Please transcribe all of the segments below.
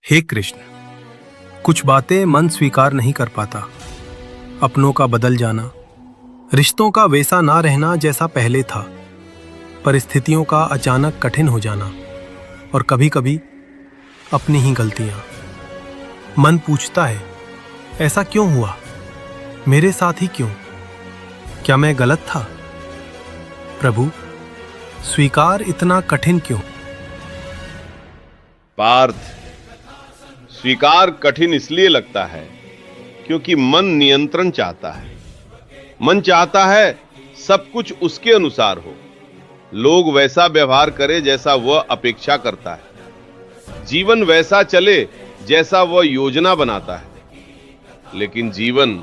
हे कृष्ण, कुछ बातें मन स्वीकार नहीं कर पाता। अपनों का बदल जाना, रिश्तों का वैसा ना रहना जैसा पहले था, परिस्थितियों का अचानक कठिन हो जाना और कभी कभी अपनी ही गलतियां। मन पूछता है, ऐसा क्यों हुआ? मेरे साथ ही क्यों? क्या मैं गलत था? प्रभु, स्वीकार इतना कठिन क्यों? पार्थ, स्वीकार कठिन इसलिए लगता है क्योंकि मन नियंत्रण चाहता है। मन चाहता है सब कुछ उसके अनुसार हो, लोग वैसा व्यवहार करे जैसा वह अपेक्षा करता है, जीवन वैसा चले जैसा वह योजना बनाता है। लेकिन जीवन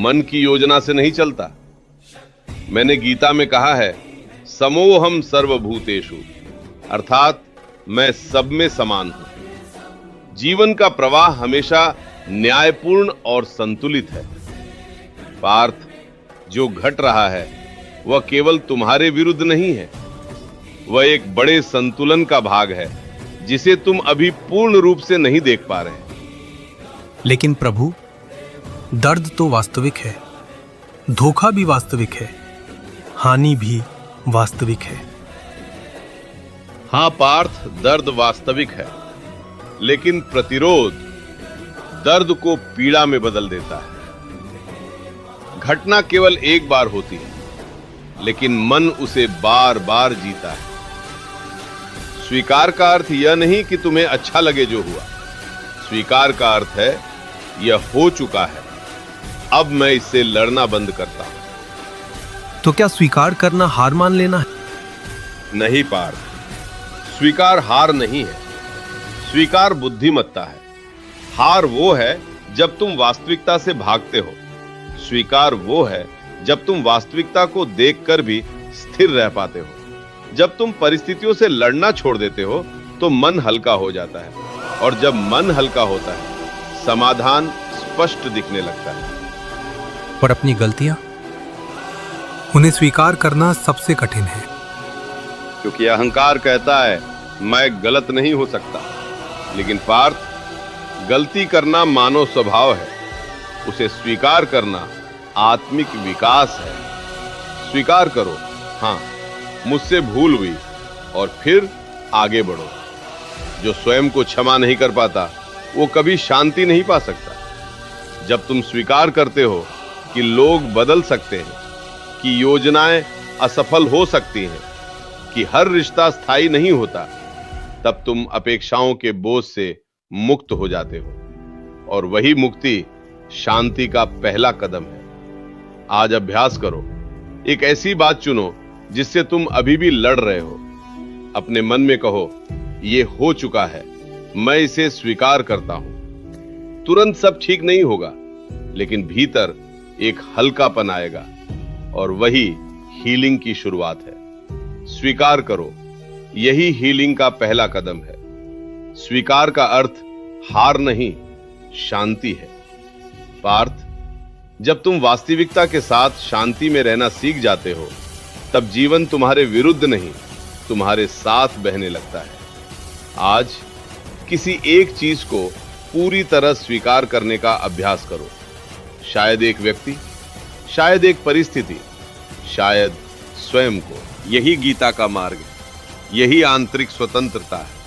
मन की योजना से नहीं चलता। मैंने गीता में कहा है, समोहम सर्वभूतेषु, अर्थात मैं सब में समान हूं। जीवन का प्रवाह हमेशा न्यायपूर्ण और संतुलित है। पार्थ, जो घट रहा है वह केवल तुम्हारे विरुद्ध नहीं है, वह एक बड़े संतुलन का भाग है जिसे तुम अभी पूर्ण रूप से नहीं देख पा रहे। लेकिन प्रभु, दर्द तो वास्तविक है, धोखा भी वास्तविक है, हानि भी वास्तविक है। हां पार्थ, दर्द वास्तविक है, लेकिन प्रतिरोध दर्द को पीड़ा में बदल देता है। घटना केवल एक बार होती है, लेकिन मन उसे बार बार जीता है। स्वीकार का अर्थ यह नहीं कि तुम्हें अच्छा लगे जो हुआ। स्वीकार का अर्थ है, यह हो चुका है, अब मैं इससे लड़ना बंद करता हूं। तो क्या स्वीकार करना हार मान लेना है? नहीं पार्थ, स्वीकार हार नहीं है, स्वीकार बुद्धिमत्ता है। हार वो है जब तुम वास्तविकता से भागते हो, स्वीकार वो है जब तुम वास्तविकता को देखकर भी स्थिर रह पाते हो। जब तुम परिस्थितियों से लड़ना छोड़ देते हो तो मन हल्का हो जाता है, और जब मन हल्का होता है समाधान स्पष्ट दिखने लगता है। पर अपनी गलतियां, उन्हें स्वीकार करना सबसे कठिन है। क्योंकि अहंकार कहता है मैं गलत नहीं हो सकता। लेकिन पार्थ, गलती करना मानव स्वभाव है, उसे स्वीकार करना आत्मिक विकास है। स्वीकार करो, हां, मुझसे भूल हुई, और फिर आगे बढ़ो। जो स्वयं को क्षमा नहीं कर पाता वो कभी शांति नहीं पा सकता। जब तुम स्वीकार करते हो कि लोग बदल सकते हैं, कि योजनाएं असफल हो सकती हैं, कि हर रिश्ता स्थायी नहीं होता, तब तुम अपेक्षाओं के बोझ से मुक्त हो जाते हो, और वही मुक्ति शांति का पहला कदम है। आज अभ्यास करो, एक ऐसी बात चुनो जिससे तुम अभी भी लड़ रहे हो। अपने मन में कहो, यह हो चुका है, मैं इसे स्वीकार करता हूं। तुरंत सब ठीक नहीं होगा, लेकिन भीतर एक हल्कापन आएगा, और वही हीलिंग की शुरुआत है। स्वीकार करो, यही हीलिंग का पहला कदम है। स्वीकार का अर्थ हार नहीं, शांति है। पार्थ, जब तुम वास्तविकता के साथ शांति में रहना सीख जाते हो, तब जीवन तुम्हारे विरुद्ध नहीं, तुम्हारे साथ बहने लगता है। आज किसी एक चीज को पूरी तरह स्वीकार करने का अभ्यास करो। शायद एक व्यक्ति, शायद एक परिस्थिति, शायद स्वयं को। यही गीता का मार्ग है, यही आंतरिक स्वतंत्रता है।